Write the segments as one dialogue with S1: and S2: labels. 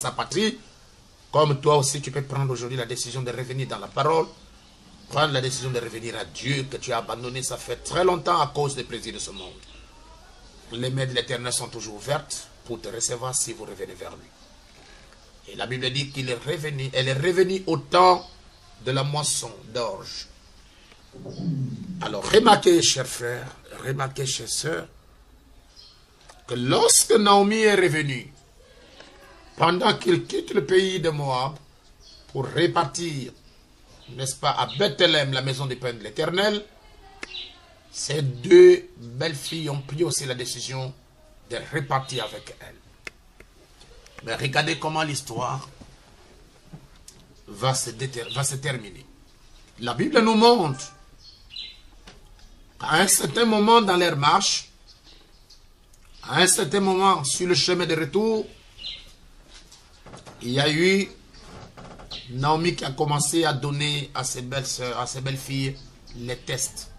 S1: sa patrie, comme toi aussi tu peux prendre aujourd'hui la décision de revenir dans la parole, prendre la décision de revenir à Dieu que tu as abandonné, ça fait très longtemps à cause des plaisirs de ce monde. Les mains de l'Éternel sont toujours ouvertes pour te recevoir si vous revenez vers lui. Et la Bible dit qu'il est revenu, elle est revenue au temps de la moisson d'orge. Alors remarquez, chers frères, remarquez, chers sœurs, que lorsque Naomi est revenue, pendant qu'il quitte le pays de Moab pour repartir, n'est-ce pas, à Bethléem, la maison des pains de l'Éternel, ces deux belles filles ont pris aussi la décision de repartir avec elle. Mais regardez comment l'histoire va se terminer. La Bible nous montre qu'à un certain moment dans leur marche, à un certain moment sur le chemin de retour, il y a eu Naomi qui a commencé à donner à ses belles sœurs, à ses belles filles, les tests.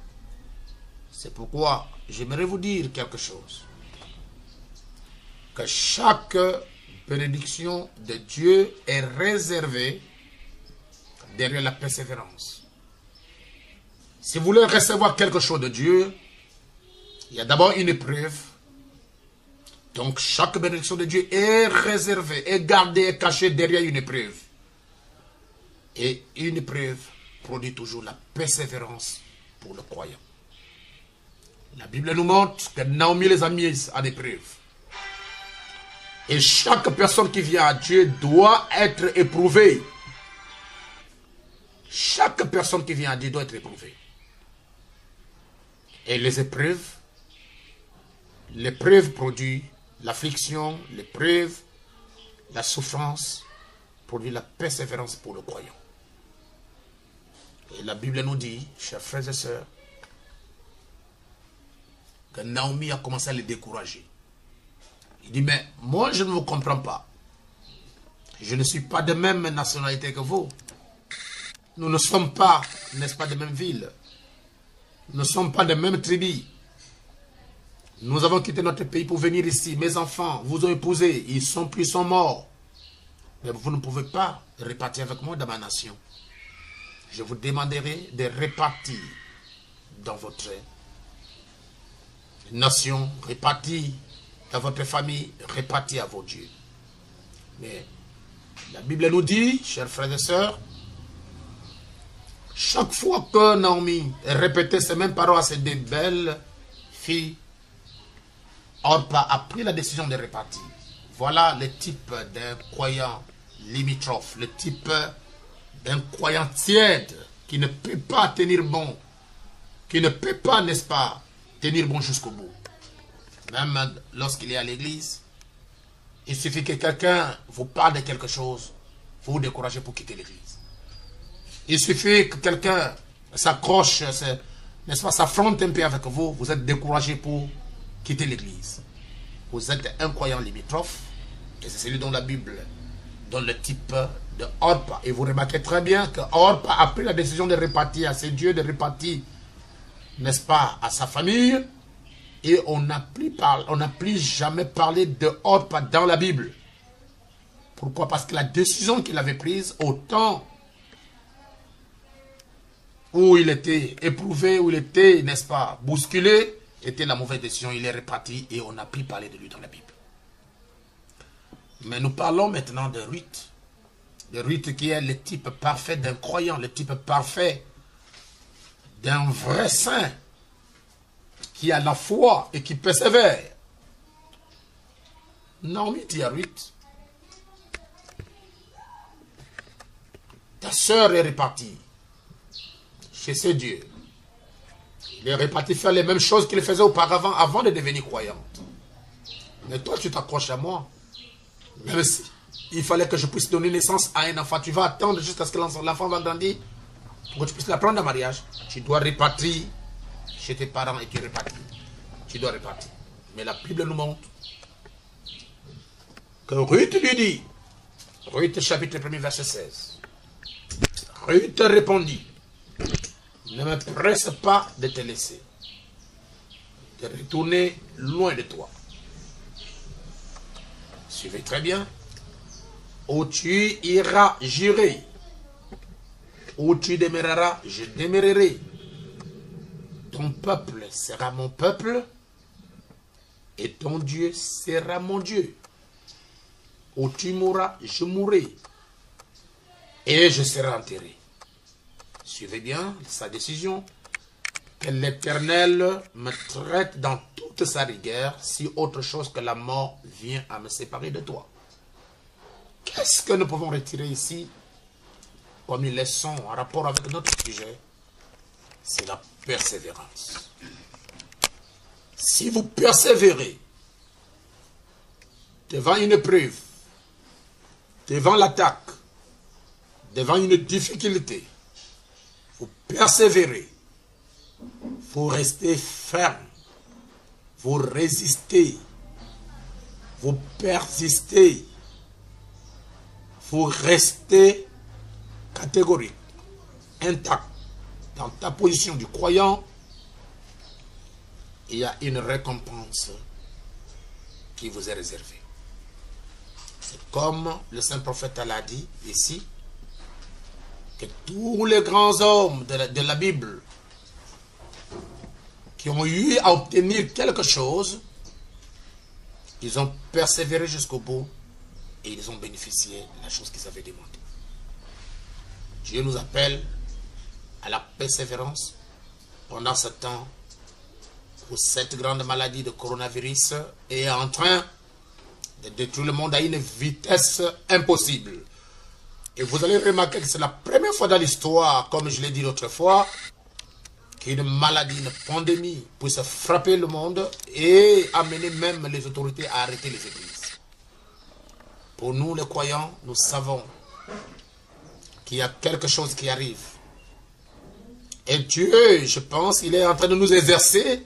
S1: C'est pourquoi j'aimerais vous dire quelque chose. Que chaque bénédiction de Dieu est réservée derrière la persévérance. Si vous voulez recevoir quelque chose de Dieu, il y a d'abord une épreuve. Donc chaque bénédiction de Dieu est réservée, est gardée, est cachée derrière une épreuve. Et une épreuve produit toujours la persévérance pour le croyant. La Bible nous montre que Naomi les a mises à l'épreuve. Et chaque personne qui vient à Dieu doit être éprouvée. Chaque personne qui vient à Dieu doit être éprouvée. Et les épreuves, l'épreuve produit l'affliction, l'épreuve, la souffrance, produit la persévérance pour le croyant. Et la Bible nous dit, chers frères et sœurs, que Naomi a commencé à les décourager. Il dit, mais moi je ne vous comprends pas. Je ne suis pas de même nationalité que vous. Nous ne sommes pas, n'est-ce pas, de même ville. Nous ne sommes pas de même tribu. Nous avons quitté notre pays pour venir ici. Mes enfants vous ont épousé, ils sont morts. Mais vous ne pouvez pas repartir avec moi dans ma nation. Je vous demanderai de repartir dans votre nation, repartir dans votre famille, repartir à vos dieux. Mais la Bible nous dit, chers frères et sœurs, chaque fois que Naomi répétait ces mêmes paroles à ces deux belles filles, Orpa a pris la décision de repartir. Voilà le type d'un croyant limitrophe, le type d'un croyant tiède qui ne peut pas tenir bon, qui ne peut pas, n'est-ce pas, tenir bon jusqu'au bout. Même lorsqu'il est à l'église, il suffit que quelqu'un vous parle de quelque chose, vous vous découragez pour quitter l'église. Il suffit que quelqu'un s'accroche, n'est-ce pas, s'affronte un peu avec vous, vous êtes découragé pour quitter l'église. Vous êtes un croyant limitrophe, et c'est celui dont la Bible donne le type de Orpa. Et vous remarquez très bien que Orpa a pris la décision de repartir à ses dieux, de repartir, n'est-ce pas, à sa famille. Et on n'a plus jamais parlé de Orpa dans la Bible. Pourquoi? Parce que la décision qu'il avait prise au temps où il était éprouvé, où il était, n'est-ce pas, bousculé, était la mauvaise décision. Il est reparti et on n'a plus parlé de lui dans la Bible. Mais nous parlons maintenant de Ruth. De Ruth qui est le type parfait d'un croyant, le type parfait d'un vrai saint qui a la foi et qui persévère. Naomi dit à Ruth, ta sœur est repartie chez ses dieux. Il est reparti faire les mêmes choses qu'il faisait auparavant avant de devenir croyante. Mais toi, tu t'accroches à moi. Même si il fallait que je puisse donner naissance à un enfant, tu vas attendre jusqu'à ce que l'enfant va grandir pour que tu puisses la prendre en mariage. Tu dois repartir chez tes parents et tu repartis. Tu dois repartir. Mais la Bible nous montre que Ruth lui dit, Ruth chapitre 1 verset 16. Ruth répondit, ne me presse pas de te laisser, de retourner loin de toi. Suivez très bien. où tu iras, j'irai. Où tu demeureras, je demeurerai. Ton peuple sera mon peuple et ton Dieu sera mon Dieu. Où tu mourras, je mourrai et je serai enterré. Suivez bien sa décision. Que l'Éternel me traite dans toute sa rigueur si autre chose que la mort vient à me séparer de toi. Qu'est-ce que nous pouvons retirer ici comme une leçon en rapport avec notre sujet? C'est la persévérance. Si vous persévérez devant une épreuve, devant l'attaque, devant une difficulté, vous persévérez, vous restez ferme, vous résistez, vous persistez, vous restez catégorique, intact dans ta position du croyant, il y a une récompense qui vous est réservée. C'est comme le saint prophète l'a dit ici, que tous les grands hommes de la Bible qui ont eu à obtenir quelque chose, ils ont persévéré jusqu'au bout et ils ont bénéficié de la chose qu'ils avaient demandé. Dieu nous appelle à la persévérance pendant ce temps où cette grande maladie de coronavirus est en train de détruire le monde à une vitesse impossible. Et vous allez remarquer que c'est la première fois dans l'histoire, comme je l'ai dit l'autre fois, qu'une maladie, une pandémie puisse frapper le monde et amener même les autorités à arrêter les églises. Pour nous les croyants, nous savons qu'il y a quelque chose qui arrive. Et Dieu, je pense, il est en train de nous exercer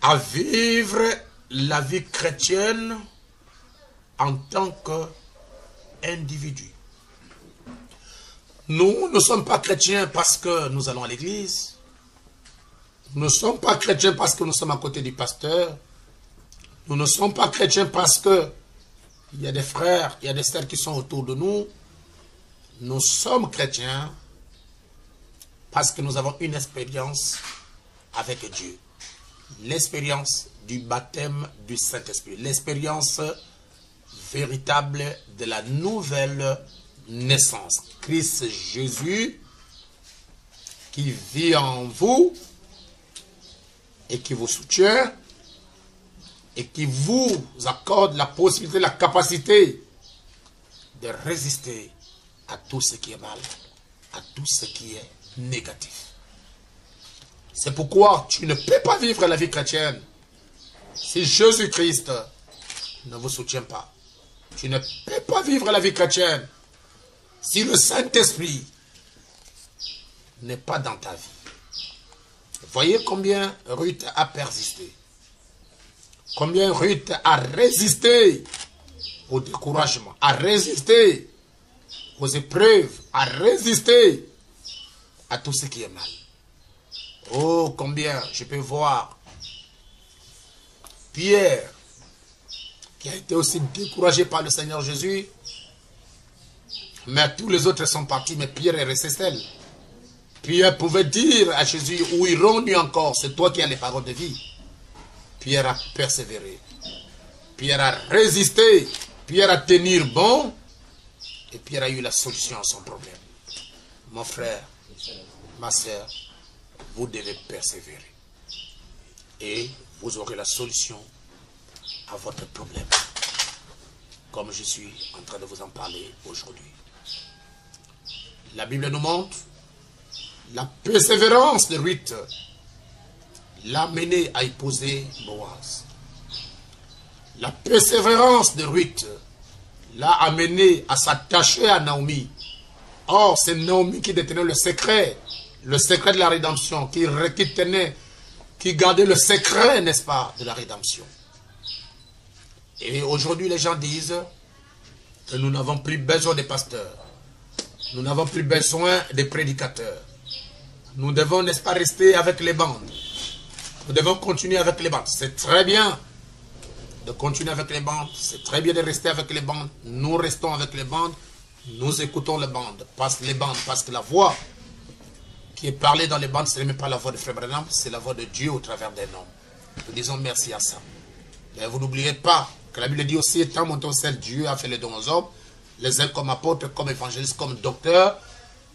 S1: à vivre la vie chrétienne en tant qu'individu. Nous ne sommes pas chrétiens parce que nous allons à l'église. Nous ne sommes pas chrétiens parce que nous sommes à côté du pasteur. Nous ne sommes pas chrétiens parce que il y a des frères, il y a des sœurs qui sont autour de nous. Nous sommes chrétiens parce que nous avons une expérience avec Dieu. L'expérience du baptême du Saint-Esprit. L'expérience véritable de la nouvelle naissance. Christ Jésus qui vit en vous et qui vous soutient et qui vous accorde la possibilité, la capacité de résister à tout ce qui est mal, à tout ce qui est négatif. C'est pourquoi tu ne peux pas vivre la vie chrétienne si Jésus-Christ ne vous soutient pas. Tu ne peux pas vivre la vie chrétienne si le Saint-Esprit n'est pas dans ta vie. Voyez combien Ruth a persisté. Combien Ruth a résisté au découragement, a résisté aux épreuves, a résisté à tout ce qui est mal. Oh, combien je peux voir Pierre, qui a été aussi découragé par le Seigneur Jésus, mais tous les autres sont partis, mais Pierre est resté seul. Pierre pouvait dire à Jésus, où irons-nous encore? C'est toi qui as les paroles de vie. Pierre a persévéré. Pierre a résisté. Pierre a tenu bon. Et Pierre a eu la solution à son problème. Mon frère, ma soeur, vous devez persévérer. Et vous aurez la solution à votre problème. Comme je suis en train de vous en parler aujourd'hui. La Bible nous montre la persévérance de Ruth l'a mené à épouser Boaz. La persévérance de Ruth l'a amené à s'attacher à Naomi. Or, c'est Naomi qui détenait le secret de la rédemption, qui gardait le secret, n'est-ce pas, de la rédemption. Et aujourd'hui, les gens disent que nous n'avons plus besoin des pasteurs. Nous n'avons plus besoin des prédicateurs. Nous devons, n'est-ce pas, rester avec les bandes. Nous devons continuer avec les bandes. C'est très bien. de continuer avec les bandes. C'est très bien de rester avec les bandes. Nous restons avec les bandes. Nous écoutons les bandes. Parce que la voix qui est parlée dans les bandes, ce n'est même pas la voix de Frère Branham, c'est la voix de Dieu au travers des noms. Nous disons merci à ça. Mais vous n'oubliez pas que la Bible dit aussi, étant monté au ciel, Dieu a fait les dons aux hommes, les uns comme apôtres, comme évangélistes, comme docteurs,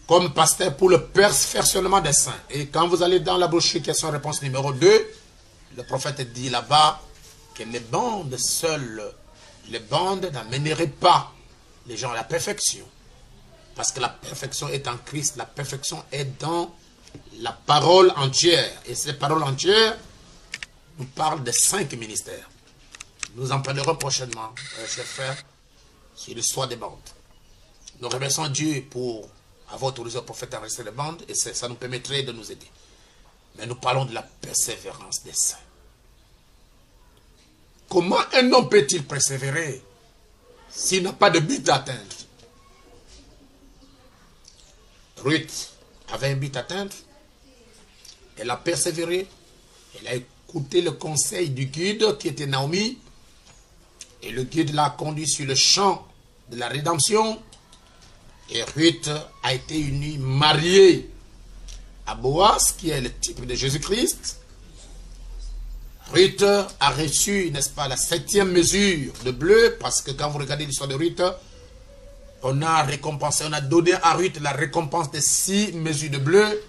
S1: comme pasteurs pour le perfectionnement des saints. Et quand vous allez dans la brochure question-réponse numéro 2, le prophète dit là-bas que les bandes seules, les bandes n'amèneraient pas les gens à la perfection. Parce que la perfection est en Christ, la perfection est dans la parole entière. Et cette parole entière nous parle des 5 ministères. Nous en parlerons prochainement, chers frères, sur l'histoire des bandes. Nous remercions Dieu pour avoir autorisé le prophète à rester les bandes, et ça nous permettrait de nous aider. Mais nous parlons de la persévérance des saints. Comment un homme peut-il persévérer s'il n'a pas de but à atteindre? Ruth avait un but à atteindre. Elle a persévéré. Elle a écouté le conseil du guide qui était Naomi. Et le guide l'a conduit sur le champ de la rédemption. Et Ruth a été unie, mariée à Boaz, qui est le type de Jésus-Christ. Ruth a reçu, n'est-ce pas, la 7e mesure de bleu, parce que quand vous regardez l'histoire de Ruth, on a récompensé, on a donné à Ruth la récompense de 6 mesures de bleu.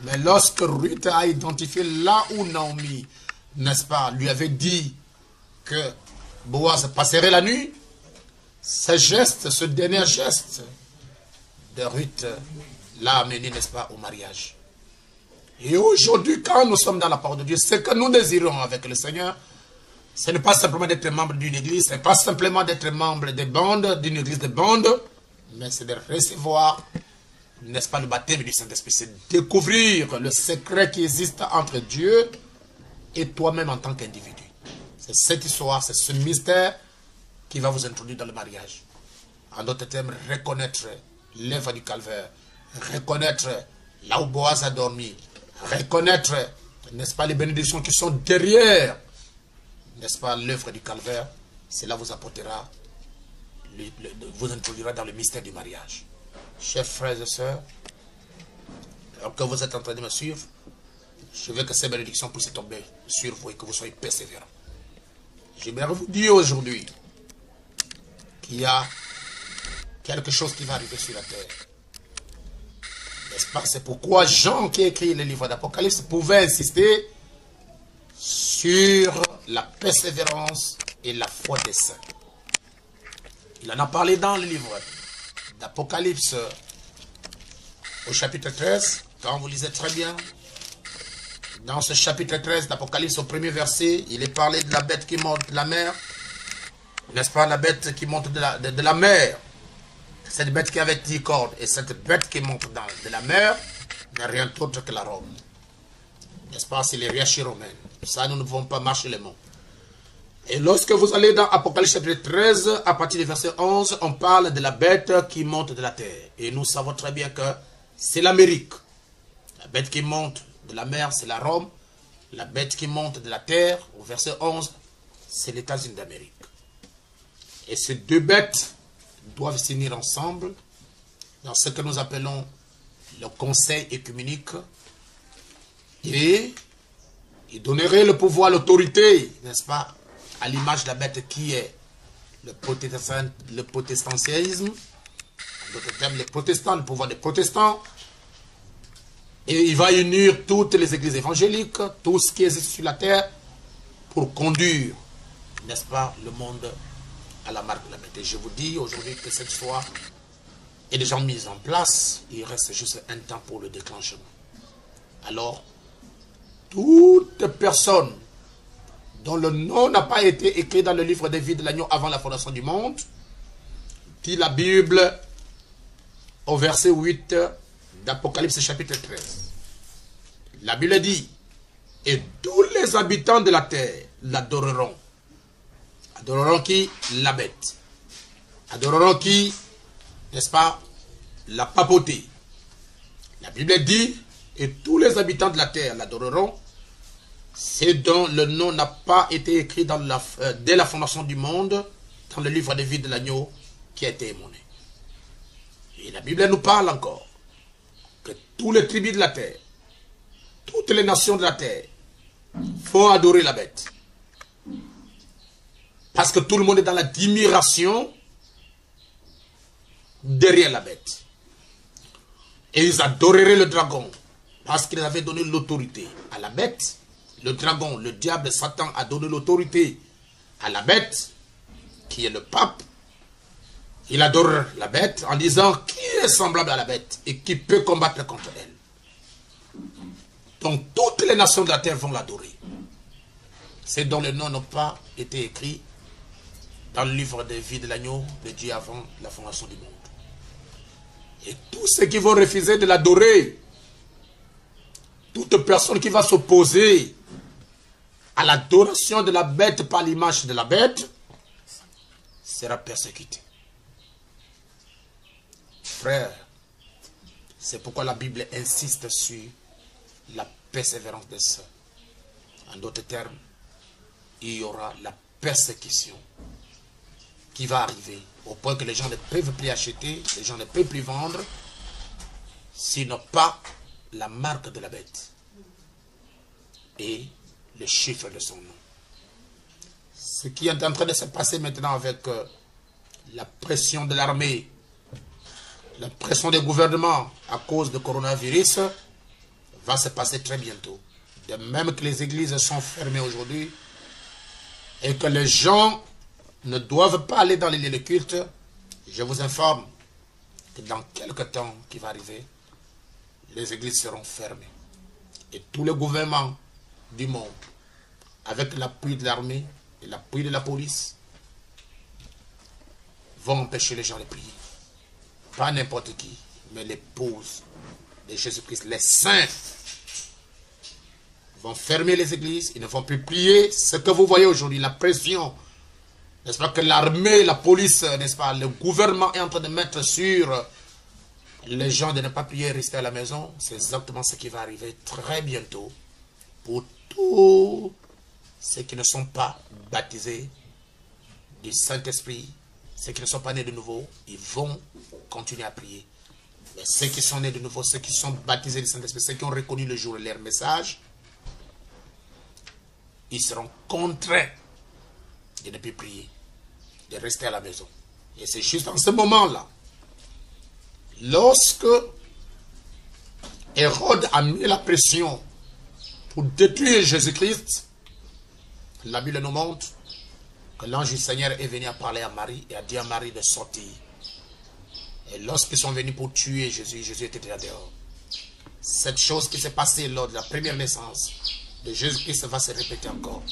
S1: Mais lorsque Ruth a identifié là où Naomi, n'est-ce pas, lui avait dit que Boaz passerait la nuit, ce geste, ce dernier geste de Ruth l'a amené, n'est-ce pas, au mariage. Et aujourd'hui, quand nous sommes dans la parole de Dieu, ce que nous désirons avec le Seigneur, ce n'est pas simplement d'être membre d'une église, ce n'est pas simplement d'être membre des bandes, d'une église de bandes, mais c'est de recevoir, n'est-ce pas, le baptême du Saint-Esprit. C'est découvrir le secret qui existe entre Dieu et toi-même en tant qu'individu. C'est cette histoire, c'est ce mystère qui va vous introduire dans le mariage. En d'autres termes, reconnaître l'œuvre du calvaire, reconnaître là où Boaz a dormi, reconnaître, n'est-ce pas, les bénédictions qui sont derrière, n'est-ce pas, l'œuvre du calvaire. Cela vous apportera, vous introduira dans le mystère du mariage. Chers frères et sœurs, alors que vous êtes en train de me suivre, je veux que ces bénédictions puissent tomber sur vous et que vous soyez persévérants. J'aimerais vous dire aujourd'hui qu'il y a quelque chose qui va arriver sur la terre. N'est-ce pas? C'est pourquoi Jean, qui a écrit le livre d'Apocalypse, pouvait insister sur la persévérance et la foi des saints. Il en a parlé dans le livre d'Apocalypse au chapitre 13. Quand vous lisez très bien, dans ce chapitre 13 d'Apocalypse, au premier verset, il est parlé de la bête qui monte de la mer. N'est-ce pas, la bête qui monte de la mer? Cette bête qui avait 10 cornes, et cette bête qui monte de la mer n'est rien d'autre que la Rome. N'est-ce pas, c'est les riaches romaines. Ça, nous ne pouvons pas marcher les mots. Et lorsque vous allez dans Apocalypse chapitre 13, à partir du verset 11, on parle de la bête qui monte de la terre. Et nous savons très bien que c'est l'Amérique. La bête qui monte de la mer, c'est la Rome. La bête qui monte de la terre, au verset 11, c'est les États-Unis d'Amérique. Et ces deux bêtes doivent s'unir ensemble dans ce que nous appelons le conseil œcuménique. Et il donnerait le pouvoir, l'autorité, n'est-ce pas, à l'image de la bête qui est le protestantisme, en d'autres termes, les protestants, le pouvoir des protestants. Et il va unir toutes les églises évangéliques, tout ce qui existe sur la terre, pour conduire, n'est-ce pas, le monde à la marque de la bête. Et je vous dis aujourd'hui que cette histoire est déjà mise en place. Il reste juste un temps pour le déclenchement. Alors, toute personne dont le nom n'a pas été écrit dans le livre des vies de l'agneau avant la fondation du monde, dit la Bible au verset 8 d'Apocalypse chapitre 13. La Bible dit, et tous les habitants de la terre l'adoreront. Adoreront qui? La bête. Adoreront qui? N'est-ce pas? La papauté. La Bible dit, et tous les habitants de la terre l'adoreront, c'est dont le nom n'a pas été écrit dès la fondation du monde, dans le livre de vie de l'agneau qui a été émoné. Et la Bible nous parle encore que tous les tribus de la terre, toutes les nations de la terre vont adorer la bête. Parce que tout le monde est dans l'admiration derrière la bête. Et ils adoreraient le dragon parce qu'il avait donné l'autorité à la bête. Le dragon, le diable, Satan a donné l'autorité à la bête, qui est le pape. Il adore la bête en disant qui est semblable à la bête et qui peut combattre contre elle. Donc toutes les nations de la terre vont l'adorer. C'est dont le nom n'a pas été écrit dans le livre de vie de l'agneau de Dieu avant la fondation du monde. Et tous ceux qui vont refuser de l'adorer, toute personne qui va s'opposer à l'adoration de la bête par l'image de la bête, sera persécutée. Frère, c'est pourquoi la Bible insiste sur la persévérance des saints. En d'autres termes, il y aura la persécution qui va arriver au point que les gens ne peuvent plus acheter, les gens ne peuvent plus vendre, s'ils n'ont pas la marque de la bête et le chiffre de son nom. Ce qui est en train de se passer maintenant avec la pression de l'armée, la pression des gouvernements à cause du coronavirus, va se passer très bientôt. De même que les églises sont fermées aujourd'hui et que les gens ne doivent pas aller dans les lieux de culte, je vous informe que dans quelques temps qui va arriver, les églises seront fermées. Et tous les gouvernements du monde, avec l'appui de l'armée et l'appui de la police, vont empêcher les gens de prier. Pas n'importe qui, mais l'épouse de Jésus-Christ, les saints, vont fermer les églises, ils ne vont plus prier. Ce que vous voyez aujourd'hui, la pression, n'est-ce pas, que l'armée, la police, n'est-ce pas, le gouvernement est en train de mettre sur les gens de ne pas prier et rester à la maison, c'est exactement ce qui va arriver très bientôt pour tous ceux qui ne sont pas baptisés du Saint-Esprit, ceux qui ne sont pas nés de nouveau, ils vont continuer à prier. Mais ceux qui sont nés de nouveau, ceux qui sont baptisés du Saint-Esprit, ceux qui ont reconnu le jour et leur message, ils seront contraints de ne plus prier, de rester à la maison. Et c'est juste en ce moment-là, lorsque Hérode a mis la pression pour détruire Jésus-Christ, la Bible nous montre que l'ange du Seigneur est venu à parler à Marie et a dit à Marie de sortir. Et lorsqu'ils sont venus pour tuer Jésus, Jésus était déjà dehors. Cette chose qui s'est passée lors de la première naissance de Jésus-Christ va se répéter encore.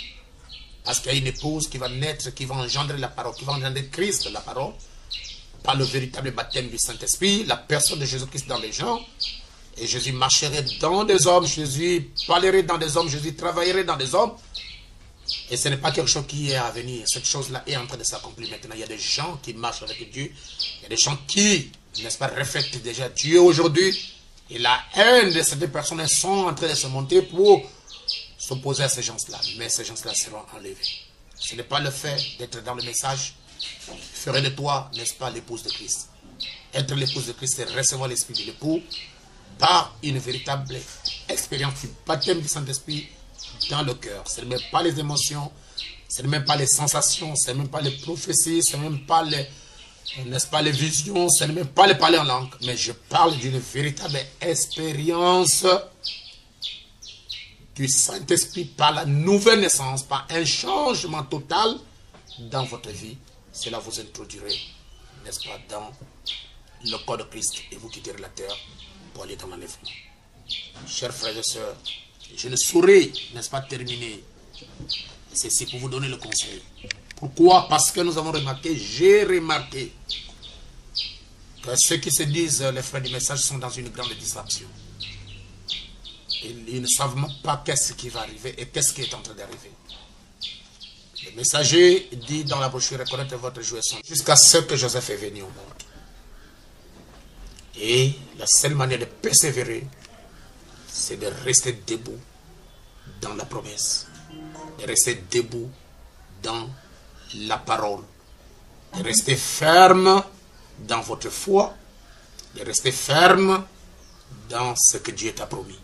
S1: Parce qu'il y a une épouse qui va naître, qui va engendrer la parole, qui va engendrer Christ, la parole, par le véritable baptême du Saint-Esprit, la personne de Jésus-Christ dans les gens. Et Jésus marcherait dans des hommes, Jésus parlerait dans des hommes, Jésus travaillerait dans des hommes. Et ce n'est pas quelque chose qui est à venir. Cette chose-là est en train de s'accomplir maintenant. Il y a des gens qui marchent avec Dieu. Il y a des gens qui, n'est-ce pas, reflètent déjà Dieu aujourd'hui. Et la haine de ces deux personnes sont en train de se monter pour s'opposer à ces gens-là. Mais ces gens-là seront enlevés. Ce n'est pas le fait d'être dans le message qui ferait de toi, n'est-ce pas, l'épouse de Christ. Être l'épouse de Christ, c'est recevoir l'esprit de l'époux par une véritable expérience du baptême du Saint-Esprit dans le cœur. Ce n'est même pas les émotions, ce n'est même pas les sensations, ce n'est même pas les prophéties, ce n'est même pas les, n'est-ce pas, les visions, ce n'est même pas les parler en langue. Mais je parle d'une véritable expérience du Saint-Esprit par la nouvelle naissance, par un changement total dans votre vie. Cela vous introduirait, n'est-ce pas, dans le corps de Christ et vous quitterez la terre pour aller dans l'enlèvement. Chers frères et sœurs, je ne saurais, n'est-ce pas, terminer ceci pour vous donner le conseil. Pourquoi? Parce que nous avons remarqué, j'ai remarqué que ceux qui se disent les frères du message sont dans une grande distraction. Ils ne savent même pas qu'est-ce qui va arriver et qu'est-ce qui est en train d'arriver. Le messager dit dans la brochure, reconnaître votre jouissance jusqu'à ce que Joseph est venu au monde. Et la seule manière de persévérer, c'est de rester debout dans la promesse, de rester debout dans la parole, de rester ferme dans votre foi, de rester ferme dans ce que Dieu t'a promis.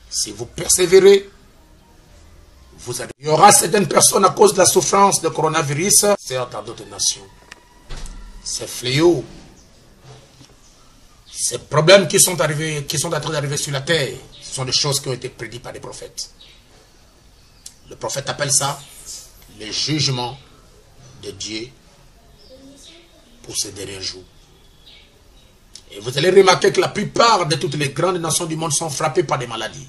S1: Si vous persévérez, vous allez... Il y aura certaines personnes à cause de la souffrance de coronavirus, c'est dans d'autres nations. Ces fléaux, ces problèmes qui sont arrivés, qui sont en train d'arriver sur la terre, ce sont des choses qui ont été prédites par les prophètes. Le prophète appelle ça les jugements de Dieu pour ces derniers jours. Et vous allez remarquer que la plupart de toutes les grandes nations du monde sont frappées par des maladies.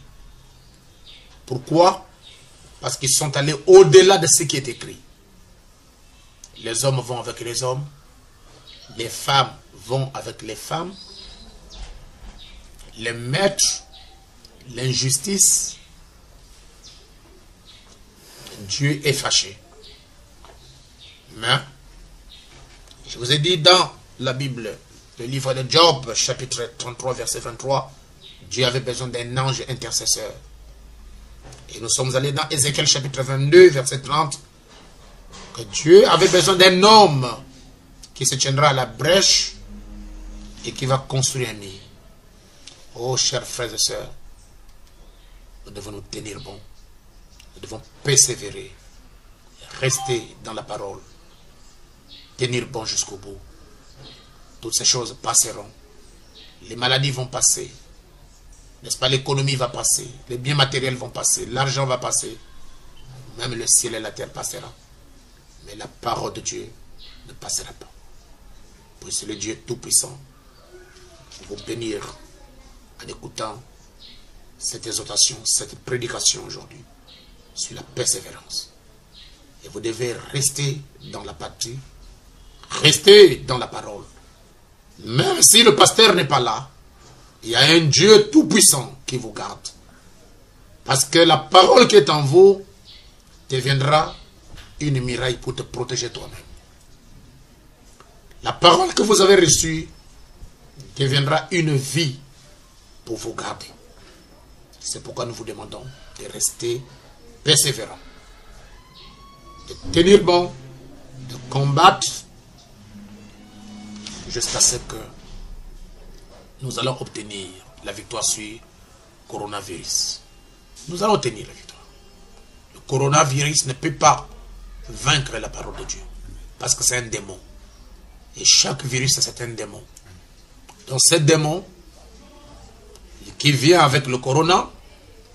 S1: Pourquoi? Parce qu'ils sont allés au-delà de ce qui est écrit. Les hommes vont avec les hommes, les femmes vont avec les femmes, les maîtres, l'injustice. Dieu est fâché. Mais, je vous ai dit dans la Bible, le livre de Job, chapitre 33, verset 23, Dieu avait besoin d'un ange intercesseur. Et nous sommes allés dans Ézéchiel chapitre 22, verset 30, que Dieu avait besoin d'un homme qui se tiendra à la brèche et qui va construire un nid. Oh, chers frères et sœurs, nous devons nous tenir bon. Nous devons persévérer, rester dans la parole, tenir bon jusqu'au bout. Toutes ces choses passeront. Les maladies vont passer. N'est-ce pas? L'économie va passer. Les biens matériels vont passer. L'argent va passer. Même le ciel et la terre passera. Mais la parole de Dieu ne passera pas. Puisse le Dieu Tout-Puissant vous bénir en écoutant cette exhortation, cette prédication aujourd'hui sur la persévérance. Et vous devez rester dans la patrie, rester dans la parole. Même si le pasteur n'est pas là, il y a un Dieu tout-puissant qui vous garde. Parce que la parole qui est en vous deviendra une muraille pour te protéger toi-même. La parole que vous avez reçue deviendra une vie pour vous garder. C'est pourquoi nous vous demandons de rester persévérant, de tenir bon, de combattre jusqu'à ce que nous allons obtenir la victoire sur le coronavirus. Nous allons obtenir la victoire. Le coronavirus ne peut pas vaincre la parole de Dieu, parce que c'est un démon. Et chaque virus, c'est un démon. Donc ce démon qui vient avec le corona,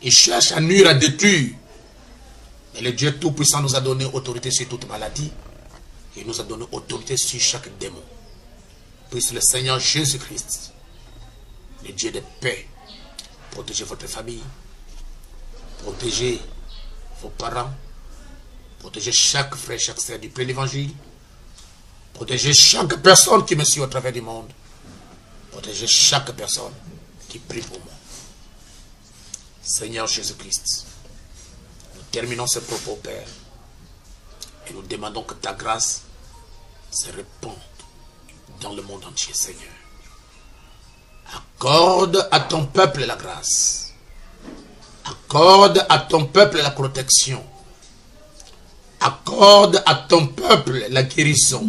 S1: il cherche à nuire, à détruire. Mais le Dieu Tout-Puissant nous a donné autorité sur toute maladie. Il nous a donné autorité sur chaque démon. Puisse le Seigneur Jésus-Christ, le Dieu de paix, protéger votre famille, protéger vos parents, protéger chaque frère, chaque sœur du plein évangile, protéger chaque personne qui me suit au travers du monde, protéger chaque personne qui prie pour moi. Seigneur Jésus-Christ, nous terminons ce propos, Père, et nous demandons que ta grâce se répande dans le monde entier, Seigneur. Accorde à ton peuple la grâce. Accorde à ton peuple la protection. Accorde à ton peuple la guérison.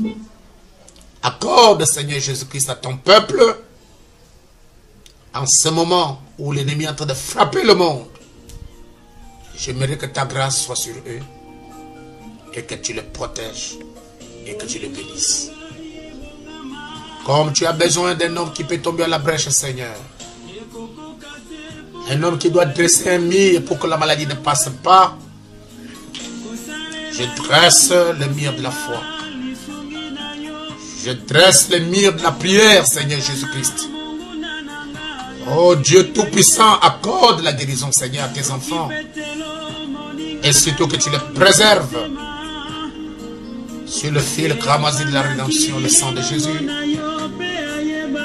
S1: Accorde, Seigneur Jésus-Christ, à ton peuple, en ce moment où l'ennemi est en train de frapper le monde. J'aimerais que ta grâce soit sur eux et que tu les protèges et que tu les bénisses. Comme tu as besoin d'un homme qui peut tomber à la brèche, Seigneur. Un homme qui doit dresser un mur pour que la maladie ne passe pas. Je dresse le mur de la foi. Je dresse le mur de la prière, Seigneur Jésus-Christ. Oh Dieu Tout-Puissant, accorde la guérison, Seigneur, à tes enfants. Et surtout que tu les préserves sur le fil cramoisi de la rédemption, le sang de Jésus.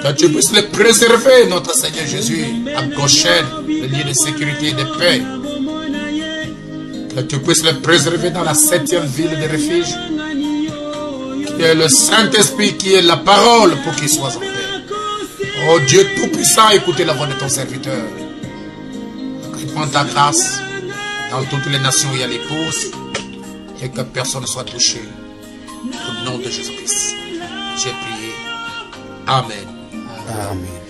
S1: Que tu puisses les préserver, notre Seigneur Jésus, à Goshen, le lieu de sécurité et de paix. Que tu puisses les préserver dans la 7e ville de refuge, qui est le Saint-Esprit, qui est la parole, pour qu'ils soient en paix. Oh Dieu Tout-Puissant, écoutez la voix de ton serviteur. Réponds ta grâce, dans toutes les nations où il y a l'épouse, et que personne ne soit touché. Au nom de Jésus-Christ, j'ai prié. Amen.
S2: Amen.